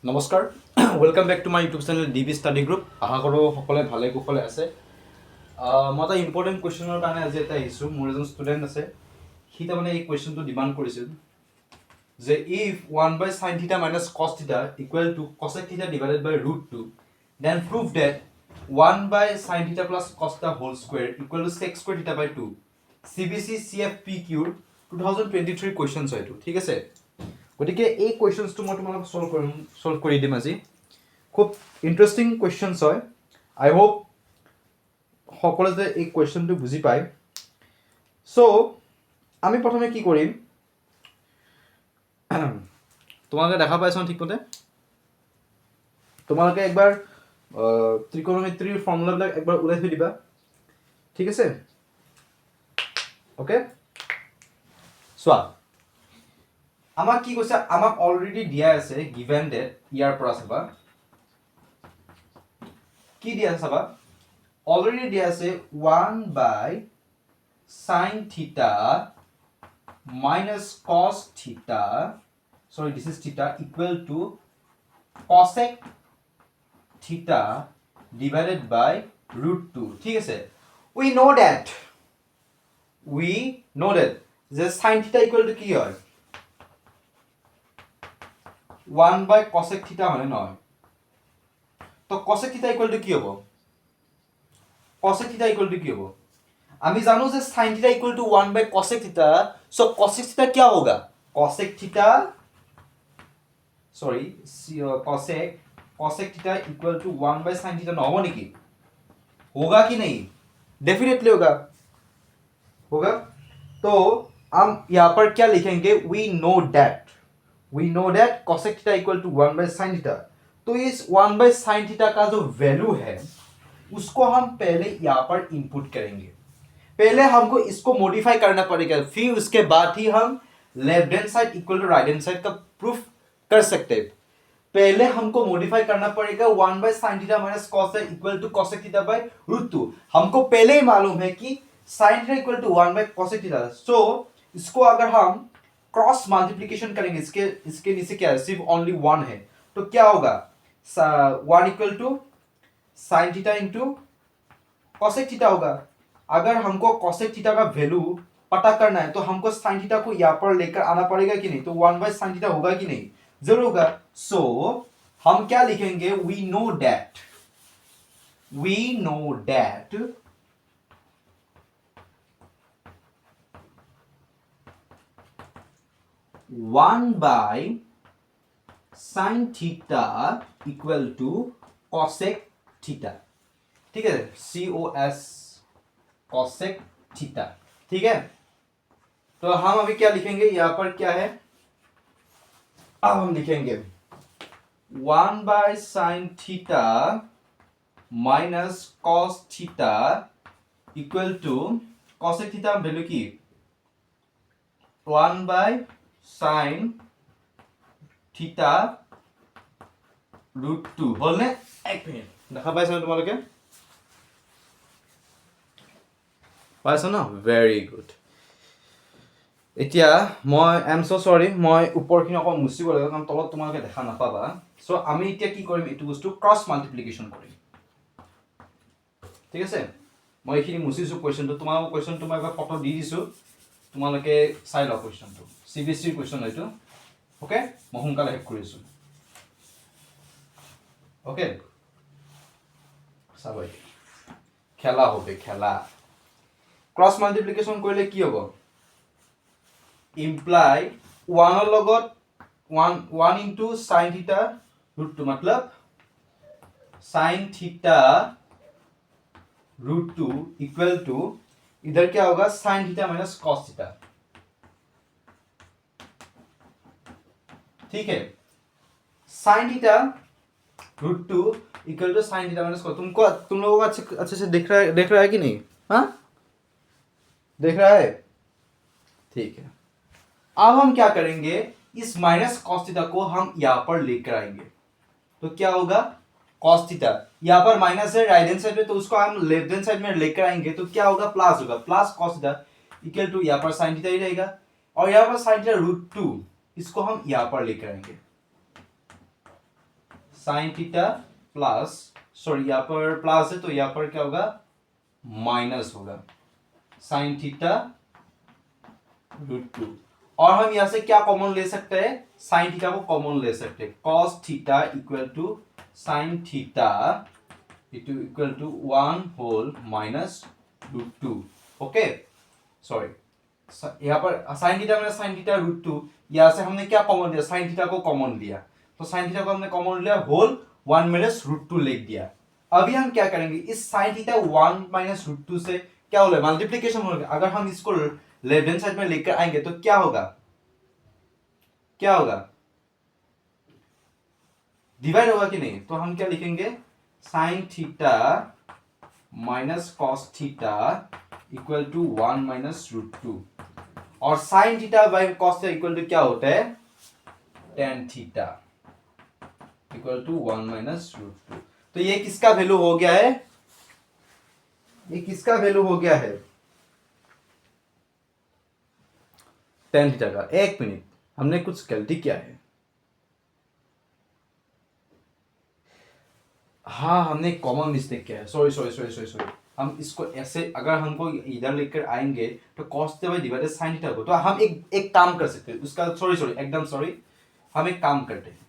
নমস্কাৰ welcome back to my YouTube channel DB study group. আশা কৰোঁ সকলোৱে ভালে কুশলে আছে। মই এটা ইম্পৰ্টেণ্ট কুৱেশ্যনৰ কাৰণে আজি এটা আহিছোঁ। মোৰ এজন ষ্টুডেণ্ট আছে, সি তাৰমানে এই কুৱেশ্যনটো ডিমাণ্ড কৰিছিল যে if 1/sin θ minus cos θ equal to cosec θ divided by √2, then prove that 1/sin θ plus cos θ whole square equal to sec square θ by 2। CBC CFPQ 2023 questions হয় এইটো, ঠিক আছে। গতিকে এই কুৱেশ্যনছটো মই তোমালোকক সলভ কৰি দিম আজি। খুব ইণ্টাৰেষ্টিং কুৱেশ্যনছ হয়। আই হোপ সকলোৱে যে এই কুৱেশ্যনটো বুজি পায়। চ' আমি প্ৰথমে কি কৰিম, তোমালোকে দেখা পাইছ ঠিকমতে। তোমালোকে একবাৰ ত্ৰিকোণমিতিৰ ফৰ্মুলাবিলাক একবাৰ ওলাই থৈ দিবা, ঠিক আছে। অ'কে, চোৱা আমাক কি কৈছে, আমাক অলৰেডি দিয়া আছে গিভেন ডেট। ইয়াৰ পৰা চাবা কি দিয়া আছে, চাবা অলৰেডি দিয়া আছে 1/sin θ minus cos θ, sorry this is θ, equal to cosec θ divided by √2, ঠিক আছে। we know that যে sin θ equal to কি হয়, 1/cosec θ হয় নহয়। তো cosec θ equal to কি হ'ব, cosec θ equal to কি হ'ব, আমি জানো যে sin θ equal to 1/cosec θ। so cosec θ क्या होगा, cosec θ sorry cosec θ equal to 1/sin θ ना हो नहीं, होगा कि नहीं, डेफिनेटली होगा। तो हम यहाँ पर क्या लिखेंगे, we know that cosec θ equal to 1/sin θ। तो इस 1/sin θ का जो वैल्यू है उसको हम पहले यहाँ पर इनपुट करेंगे। पहले हमको इसको मॉडिफाई करना पड़ेगा, फिर उसके बाद ही हम left hand side equal to right hand side का प्रूफ कर सकते हैं। पहले हमको मॉडिफाई करना पड़ेगा 1/sin θ minus cos θ equal to cosec θ by √2। हमको पहले ही मालूम है कि sin θ equal to 1/cosec θ। सो इसको अगर हम क्रॉस मल्टीप्लिकेशन करेंगे, इसके नीचे क्या है, सिर्फ ओनली 1 है, तो क्या होगा 1 equal to sin θ into cosec θ होगा। अगर हमको cosec θ का वैल्यू पता करना है तो हमको sin θ को यहाँ पर लेकर आना पड़ेगा कि नहीं, तो 1/sin θ होगा कि नहीं, जरूर होगा। सो हम क्या लिखेंगे, we know that 1/sin θ equal to cosec θ, ठीक है, COS cosec θ, ठीक है। तो हम अभी क्या लिखेंगे, यहां पर क्या है, अब हम लिखेंगे 1/sin θ minus cos θ equal to cosec θ value की 1/sin θ √2 হল নে। এক মিনিট দেখা পাইছা তোমালোকে, পাইছা ন, ভেৰি গুড। এতিয়া মই এম ছ চৰি, মই ওপৰখিনি অকণ মুচিব লাগিব কাৰণ তলত তোমালোকে দেখা নাপাবা। চ' আমি এতিয়া কি কৰিম, এইটো বস্তু ক্ৰছ মাল্টিপ্লিকেশ্যন কৰিম, ঠিক আছে। মই এইখিনি মুচিছোঁ কুৱেশ্যনটো, তোমালোকৰ কুৱেশ্যনটো মই এবাৰ ফটো দি দিছোঁ, তোমালোকে চাই লওক কুৱেশ্যনটো। CBSEৰ কুৱেশ্যন এইটো, অ'কে। মই সোনকালে শেষ কৰিছোঁ, অ'কে। চাব খেলা হবে, খেলা। ক্ৰছ মাল্টিপ্লিকেশ্যন কৰিলে কি হ'ব, ইমপ্লাই 1 লগত 1 into sin θ √2 मतलब sin θ √2 इक्वल टू इधर क्या होगा sin θ minus cos θ, ठीक है। sin θ √2 equal to sin θ minus cos, तुम लोगों को अच्छे से दिख रहा है कि नहीं, हाँ देख रहा है, ठीक है। अब हम क्या करेंगे, इस माइनस cos θ को हम यहां पर लेकर आएंगे, तो क्या होगा cos θ, यहां पर माइनस है राइट हैंड साइड में, तो उसको हम लेफ्ट हैंड साइड में लेकर आएंगे, तो क्या होगा प्लस होगा, प्लस cos θ इक्वल टू यहां पर sin θ ही रहेगा, और यहां पर sin θ √2 इसको हम यहां पर लेकर आएंगे, साइन थीटा प्लस, सॉरी यहाँ पर प्लस है तो यहाँ पर क्या होगा माइनस होगा, साइन थीटा √2। और हम यहाँ से क्या कॉमन ले सकते हैं, साइन थीटा को कॉमन ले सकते हैं, cos theta equal to sine theta equal to 1 whole minus √2। Okay sorry यहाँ पर साइन थीटा मैंने साइन थीटा √2, यहाँ से हमने क्या कॉमन लिया, साइन थीटा को कॉमन लिया, तो साइन थीटा को हमने कॉमन लिया होल 1 माइनस √2 लिख दिया। अभी हम क्या करेंगे, इस साइन थीटा 1 माइनस √2 से क्या होगा, मल्टीप्लीकेशन होगा। अगर हम इसको लेफ्ट हैंड साइड में लेकर आएंगे तो क्या होगा, क्या होगा, डिवाइड होगा कि नहीं, तो हम क्या लिखेंगे, sine theta minus cos theta equal to 1 minus √2, और sine theta by cos theta equal to क्या होता है, tan theta equal to 1 minus √2। तो ये किसका वैल्यू हो गया है, ये किसका वैल्यू हो गया है, टेन थीटा का। एक मिनट, हमने कुछ गलती किया है, हाँ हमने कॉमन मिस्टेक किया है, sorry sorry sorry sorry sorry. हम इसको ऐसे, अगर हमको इधर लेकर आएंगे तो cos theta by divided sin theta को, तो हम एक काम कर सकते हैं उसका, सॉरी सॉरी एकदम सॉरी, हम एक काम करते हैं,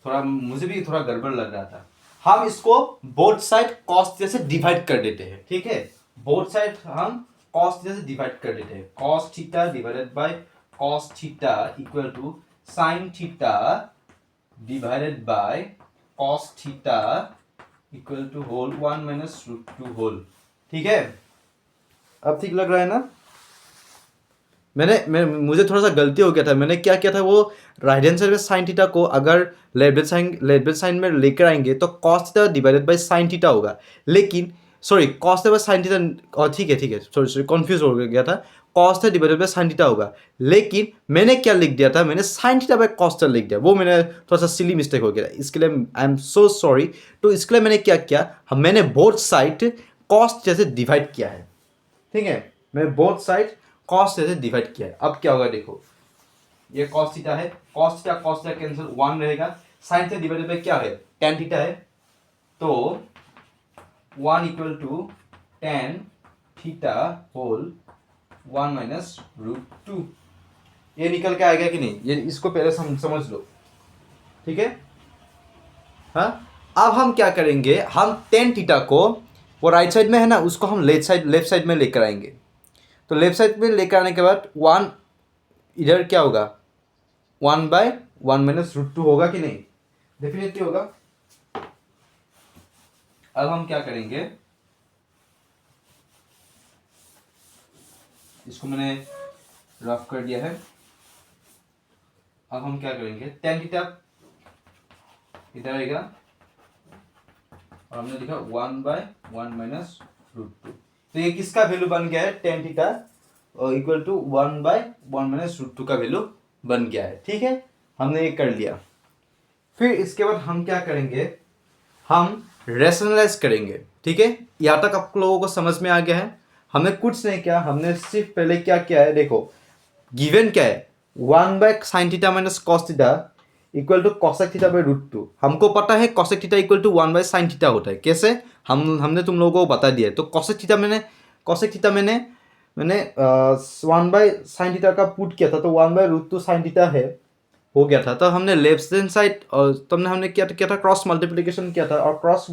थोड़ा मुझे भी थोड़ा गड़बड़ लग रहा था, हम इसको बोथ साइड cos थीटा से डिवाइड कर देते हैं, ठीक है, बोथ साइड हम cos थीटा से डिवाइड कर देते हैं, cos theta divided by cos theta equal to sin theta divided by cos theta equal to whole 1 minus √2 whole, ठीक है, अब ठीक लग रहा है ना। मुझे थोड़ा सा गलती हो गया था, मैंने क्या किया था, वो राइट हैंड साइड में साइन थीटा को अगर लेफ्ट हैंड साइड में लेकर आएंगे तो cos theta divided bye sine theta होगा, लेकिन sorry cos theta by sine theta, और ठीक है सॉरी सॉरी कंफ्यूज हो गया था, cos theta divided bye sine theta होगा, लेकिन मैंने क्या लिख दिया था, मैंने sine theta by cos theta लिख दिया, वो मैंने थोड़ा सा सिली मिस्टेक हो गया, इसके लिए आई एम सो सॉरी। तो इसके लिए मैंने क्या किया, मैंने बोथ साइड cos थीटा से डिवाइड किया है, ठीक है, मैं बोथ साइड cos थीटा से डिवाइड किया है। अब क्या होगा देखो, ये cos थीटा है, cos थीटा कैंसिल 1 रहेगा, sin थीटा डिवाइडेड बाय क्या है, tan थीटा है, तो 1 equal to tan theta whole 1 minus √2, ये निकल के आएगा कि नहीं, ये इसको पहले समझ लो, ठीक है। हाँ अब हम क्या करेंगे, हम tan थीटा को, वो राइट साइड में है ना, उसको हम लेफ्ट साइड में लेकर आएंगे, तो लेफ्ट साइड में लेकर आने के बाद 1 इधर क्या होगा, 1 बाय 1 माइनस √2 होगा कि नहीं, डेफिनेटली होगा। अब हम क्या करेंगे, इसको मैंने रफ कर दिया है, अब हम क्या करेंगे, tan थीटा इधर आएगा और हमने लिखा 1 बाय 1 माइनस √2, तो ये किसका वैल्यू बन गया है, tan theta equal to 1 by 1 minus √2 का वैल्यू बन गया है, ठीक है, हमने ये कर लिया। फिर इसके बाद हम क्या करेंगे, हम रेशनलाइज करेंगे, ठीक है, यहाँ तक आप लोगों को समझ में आ गया है। हमने कुछ नहीं किया, हमने सिर्फ पहले क्या किया है, देखो गिवन क्या है, 1 by sine theta minus cos theta equal to cosec theta by √2, हमको पता है cosec theta equal to 1 by sine theta होता है, कैसे, हमने तुम लोगों को बता दिया है। तो कॉसेक थीटा मैंने 1 बाय साइन थीटा का पुट किया था, तो 1 बाय √2 साइन थीटा है, हो गया था। तो हमने लेफ्ट हैंड साइड और तुमने हमने किया था क्रॉस मल्टीप्लिकेशन किया था, और क्रॉस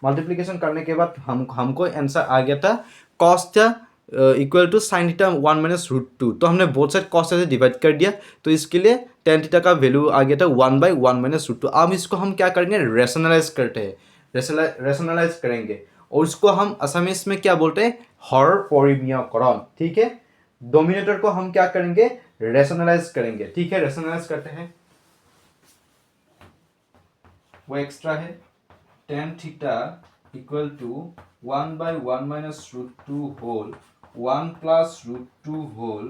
मल्टीप्लिकेशन करने के बाद हमको आंसर आ गया था cos theta equal to sine theta 1 minus √2, तो हमने बोथ साइड cos थीटा से डिवाइड कर दिया, तो इसके लिए tan थीटा का वैल्यू आ गया था 1 बाई 1 माइनस √2। अब इसको हम क्या करेंगे, रेशनलाइज करते हैं, रेशनलाइज करेंगे, और उसको हम असमीज में क्या बोलते हैं, हर परिमीयकरण, ठीक है, डोमिनेटर को हम क्या करेंगे, रेशनलाइज करेंगे, ठीक है, रेशनलाइज करते हैं, वो एक्स्ट्रा है, tan theta equal to 1 by 1 minus √2 whole 1 plus √2 whole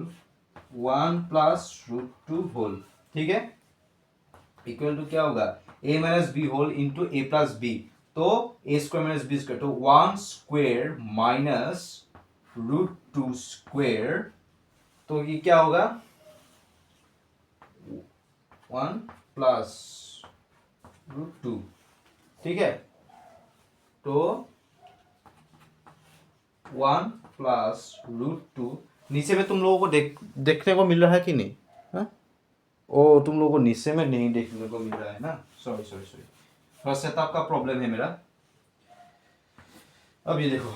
1 plus √2 whole, ठीक है, इक्वल टू क्या होगा, a minus B whole into a plus B, तो a square minus B square, तो 1 स्क्वायर माइनस √2 स्क्वायर, तो ये क्या होगा, 1 प्लस √2, ठीक है। तो 1 प्लस √2, नीचे में तुम लोगों को देखने को मिल रहा है कि नहीं? हाँ, ओ तुम लोगों को नीचे में नहीं देखने को मिल रहा है ना, सॉरी सॉरी सॉरी, थोड़ा सेटअप का प्रॉब्लम है मेरा। अब ये देखो,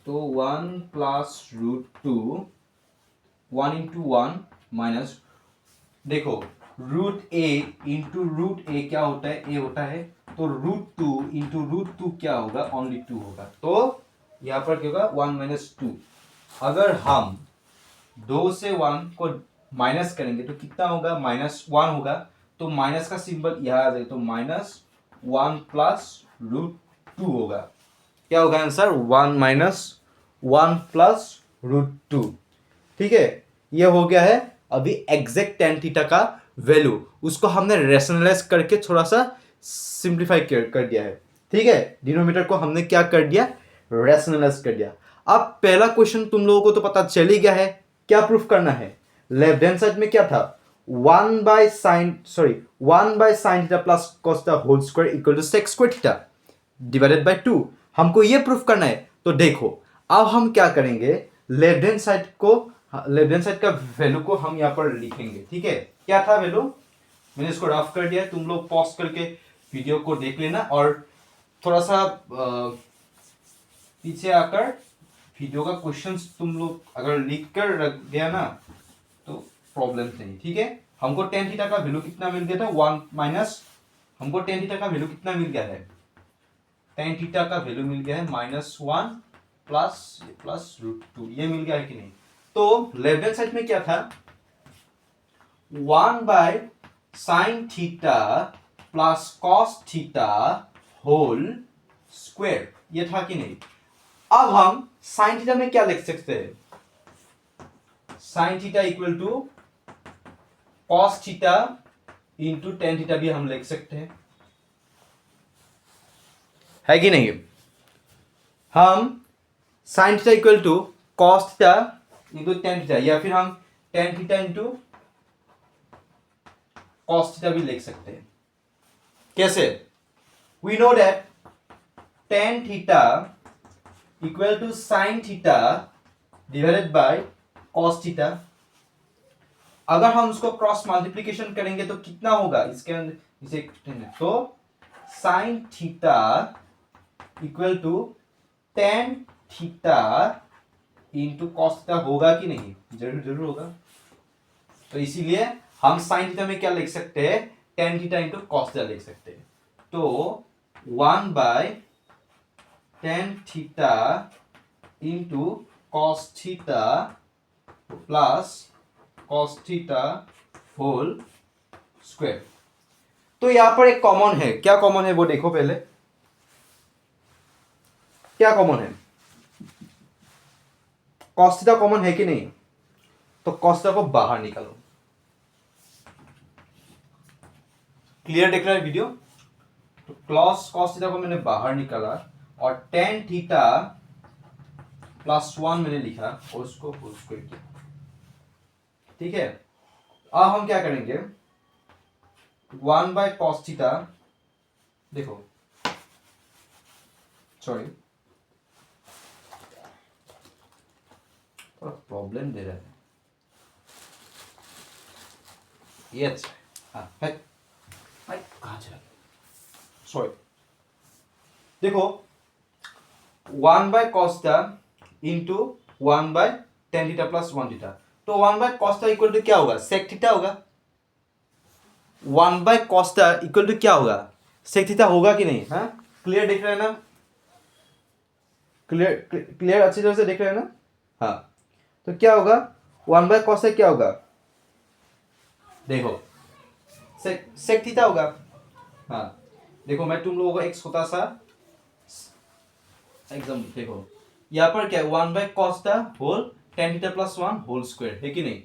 तो 1 प्लस √2, 1 इंटू 1 माइनस, देखो √a इंटू √a क्या होता है? a होता है। तो √2 इंटू √2 क्या होगा? ओनली 2 होगा। तो यहाँ पर क्या होगा? 1 माइनस 2। अगर हम 2 से 1 को माइनस करेंगे तो कितना होगा? -1 होगा। तो माइनस का सिंबल यहाँ आ जाएगा, तो -1 प्लस √2 होगा। क्या होगा आंसर? 1 माइनस 1 प्लस √2, ठीक है। ये हो गया है अभी एग्जैक्ट tan थीटा का वैल्यू, उसको हमने रेशनलाइज करके थोड़ा सा सिंप्लीफाई कर दिया है, ठीक है। डिनोमिनेटर को हमने क्या कर दिया? रेशनलाइज कर दिया। अब पहला क्वेश्चन तुम लोगों को तो पता चल ही गया है, क्या प्रूफ करना है? लेफ्ट हैंड साइड में क्या था? 1 by sine theta plus cos theta whole square equal to sec square theta divided by 2। हमको ये प्रूफ करना है। तो देखो अब हम क्या करेंगे, लेफ्ट हैंड साइड का वैल्यू को हम यहाँ पर लिखेंगे, ठीक है। क्या था वैल्यू? मैंने इसको रफ कर दिया है, तुम लोग पॉज करके वीडियो को देख लेना और थोड़ा सा पीछे आकर वीडियो का क्वेश्चंस तुम लोग अगर लिख कर रख दिया ना तो प्रॉब्लम नहीं, ठीक है। हमको tan थीटा का वैल्यू कितना मिल गया था? 1 माइनस, हमको tan थीटा का वैल्यू कितना मिल गया है? tan थीटा का वैल्यू मिल गया है -1 प्लस √2, ये मिल गया है कि नहीं? तो लेफ्ट हैंड साइड में क्या था? 1 by sine theta plus cos theta whole square, ये था कि नहीं? अब हम साइन थीटा में क्या लिख सकते हैं? Sine theta equal to cos theta into tan theta भी हम लिख सकते हैं, है कि नहीं? हम sine theta equal to cos theta into tan theta, या फिर हम tan theta into cos theta भी लिख सकते हैं। कैसे? We know that tan theta equal to sine theta divided by cos theta. अगर हम उसको क्रॉस मल्टीप्लीकेशन करेंगे तो कितना होगा? इसके अंदर इसे तो sine theta equal to tan theta into cos theta होगा कि नहीं? जरूर जरूर होगा। तो इसीलिए हम साइन थीटा में क्या लिख सकते हैं? tan theta into cos theta लिख सकते हैं। तो 1 by tan theta into cos theta plus cos theta whole square. तो यहां पर एक कॉमन है, क्या कॉमन है वो देखो पहले, क्या कॉमन है? कॉस थीटा कॉमन है कि नहीं? तो कॉस थीटा को बाहर निकालो। क्लियर दिख रहा है वीडियो? तो कॉस थीटा को मैंने बाहर निकाला और tan थीटा +1 मैंने लिखा और उसको होल स्क्वायर किया, ठीक है। अब हम क्या करेंगे? 1 बाय कॉस थीटा, देखो सॉरी प्रॉब्लम दे रहा है ये, अच्छा हाँ है कहाँ चला? सॉरी, देखो 1 by cos theta into 1 by tan theta plus 1 theta. तो 1 by cos theta equal to क्या होगा? सेक थीटा होगा। 1 by cos theta equal to क्या होगा? सेक थीटा होगा कि नहीं? हाँ, क्लियर दिख रहा है ना? क्लियर अच्छी तरह से दिख रहा है ना? हाँ, तो क्या होगा? 1 बाय कॉस थीटा क्या होगा? देखो सेक थीटा होगा। हाँ देखो, मैं तुम लोगों को एक छोटा सा एग्जाम देखो, यहाँ पर क्या है? 1 by cos theta whole tan theta plus 1 whole square, है कि नहीं?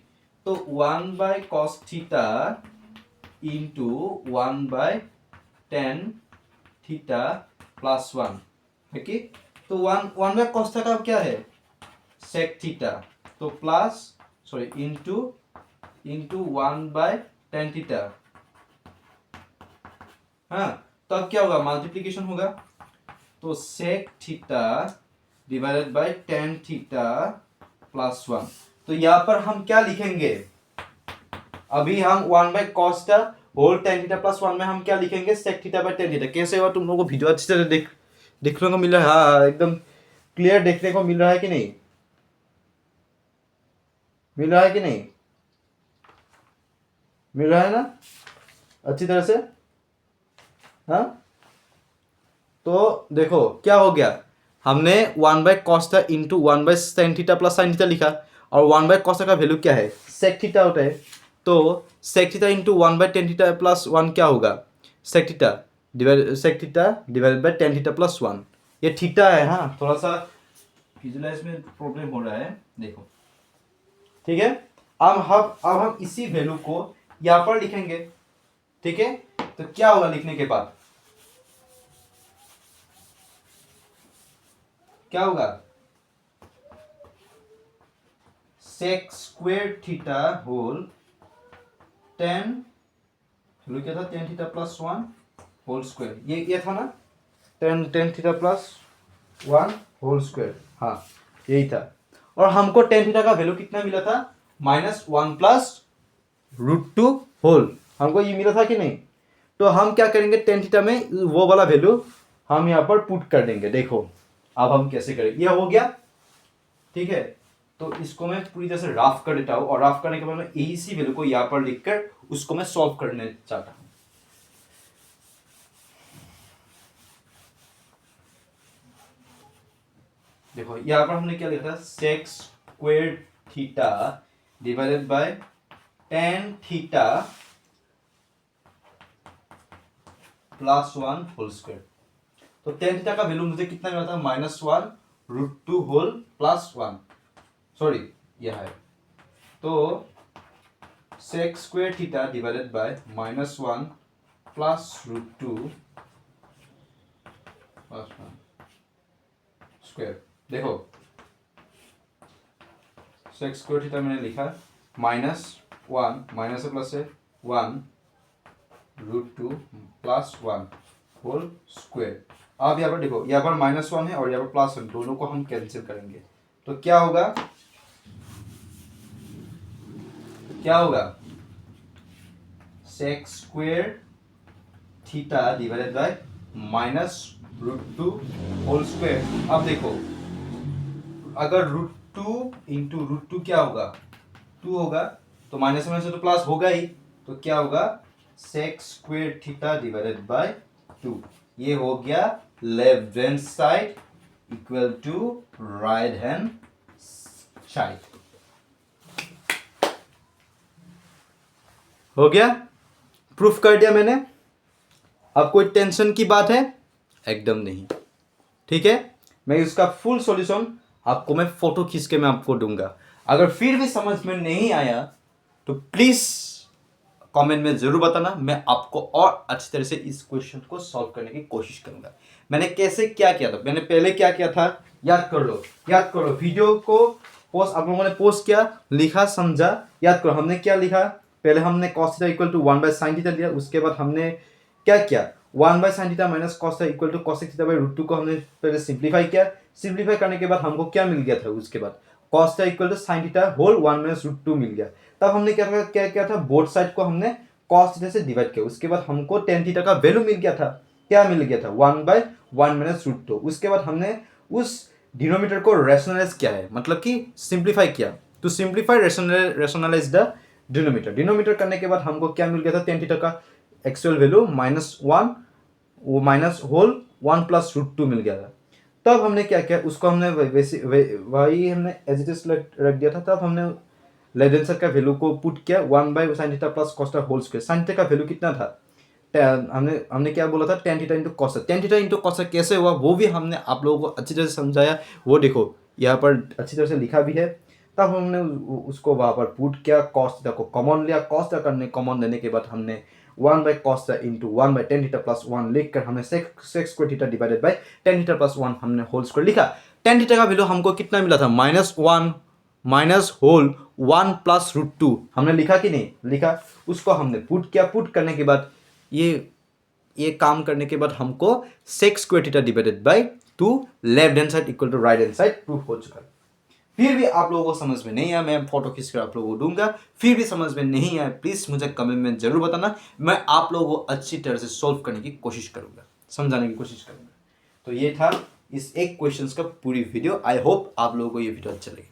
तो 1 by cos theta into 1 by tan theta plus 1, है कि? तो 1 बाय कॉस थीटा का क्या है? सेक थीटा, तो plus sorry into 1 by tan theta हाँ, तो अब क्या होगा, मल्टीप्लीकेशन होगा, तो sec theta divided by tan theta plus one. तो यहाँ पर हम क्या लिखेंगे, अभी हम one by cos theta whole tan theta plus one में हम क्या लिखेंगे, sec theta by tan theta. कैसे हुआ, तुम लोगों को वीडियो अच्छी तरह देखने को मिल रहा है, हाँ एकदम क्लियर देखने को मिल रहा है कि नहीं, मिल रहा है कि नहीं, मिल रहा है ना अच्छी तरह से। हाँ, तो देखो क्या हो गया, हमने one by cos theta into one by sine theta plus sine theta लिखा, और वन बाय कॉस का वैल्यू क्या है, सेक थीटा होता है। तो sec theta into one by tan theta plus one क्या होगा, sec theta divided by tan theta plus one. ये थीटा है, हाँ थोड़ा सा विजुलाइज में प्रॉब्लम हो रहा है, देखो ठीक है। अब हम इसी वैल्यू को यहाँ पर लिखेंगे, ठीक है। तो क्या होगा लिखने के बाद, क्या होगा, sec square theta whole tan, value क्या था, tan theta plus one whole square, ये था ना, tan theta plus one whole square, हाँ यही था। और हमको टेन थीटा का वैल्यू कितना मिला था, minus one plus root two whole, हमको ये मिला था कि नहीं। तो हम क्या करेंगे, टेन थीटा में वो वाला वैल्यू हम यहाँ पर पुट कर देंगे। देखो अब हम कैसे करेंगे, ये हो गया, ठीक है। तो इसको मैं पूरी तरह से राफ कर देता हूँ, और राफ करने के बाद मैं इसी वैल्यू को यहाँ पर लिखकर उसको मैं सॉल्व करने चाहता हूँ। देखो यहाँ पर हमने क्या लिखा था, sec square theta divided by tan theta plus one whole square. तो टेन थीटा का वैल्यू मुझे कितना मिला था, minus one root two whole plus one, sorry यह है। तो sec square theta divided by minus one plus root two plus one square. देखो सेक स्क्वायर थीटा मैंने लिखा, माइनस वन, माइनस से प्लस है, one root two plus one whole square. अब यहाँ पर देखो, यहाँ पर माइनस वन है और यहाँ पर प्लस वन, दोनों को हम कैंसिल करेंगे। तो क्या होगा, क्या होगा, sec square theta divided by minus root two whole square. अब देखो अगर root two into root two क्या होगा, टू होगा, तो माइनस में से तो प्लस होगा ही, तो क्या होगा, sec square theta divided by two. ये हो गया left hand side equal to right hand side, हो गया, प्रूफ कर दिया मैंने। अब कोई टेंशन की बात है, एकदम नहीं, ठीक है। मैं इसका फुल सॉल्यूशन आपको मैं फोटो खींच के मैं आपको दूंगा। अगर फिर भी समझ में नहीं आया तो प्लीज कमेंट में जरूर बताना, मैं आपको और अच्छी तरह से इस क्वेश्चन को सॉल्व करने की कोशिश करूंगा। मैंने कैसे क्या किया था, मैंने पहले क्या किया था, याद कर लो, याद करो, वीडियो को पोस्ट आप लोगों ने पोस्ट किया, लिखा, समझा, याद करो हमने क्या लिखा। पहले हमने cos theta equal to one by sine theta लिया, उसके बाद हमने क्या किया, one by sine theta minus cos theta equal to cosec theta by root two को हमने पहले सिंप्लीफाई किया। सिंप्लीफाई करने के बाद हमको क्या मिल गया था, उसके बाद cos theta equal to sine theta whole one minus root two मिल गया। तब हमने क्या किया था, बोथ साइड को हमने cos थीटा से डिवाइड किया, उसके बाद हमको टेन थीटा का वैल्यू मिल गया था, क्या मिल गया था, one by one minus root two. उसके बाद हमने उस डिनोमिनेटर को रैशनलाइज किया है, मतलब कि सिंप्लीफाई किया, to simplify rationalise the denominator. Denominator करने के बाद हमको क्या मिल गया था, टेन थीटा का एक्चुअल वैल्यू माइनस वन, वो minus whole one plus root two मिल गया था। तब हमने क्या किया, उसको हमने वही हमने एज इट इज रख दिया था। तब हमने लेफ्ट हैंड साइड का वैल्यू को पुट किया, one by sine theta plus cos theta whole square. Sine theta का वैल्यू कितना था, हमने क्या बोला था, tan theta into cos. Tan theta into cos कैसे हुआ वो भी हमने आप लोगों को अच्छी तरह से समझाया, वो देखो यहाँ पर अच्छी तरह से लिखा भी है। तब हमने उसको वहाँ पर पुट किया, कॉस थीटा को कॉमन लिया, कॉस थीटा कॉमन लेने के बाद हमने one by cos theta into one by tan theta plus one लिख कर हमने sec square theta divided by tan theta plus one हमने होल स्क्वायर लिखा। टेन थीटा का वैल्यू हमको कितना मिला था, minus one minus whole one plus root two हमने लिखा कि नहीं लिखा। उसको हमने पुट किया, पुट करने के बाद ये ये काम करने के बाद हमको sec square theta divided by 2 left hand side equal to right hand side proof हो चुका है। फिर भी आप लोगों को समझ में नहीं आया, मैं फोटो खींच कर आप लोगों को दूंगा, फिर भी समझ में नहीं आया प्लीज मुझे कमेंट में जरूर बताना, मैं आप लोगों को अच्छी तरह से सॉल्व करने की कोशिश करूंगा, समझाने की कोशिश करूंगा। तो ये था इस एक क्वेश्चंस का पूरी वीडियो। आई होप आप लोगों को ये वीडियो अच्छा लगे।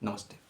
नमस्ते।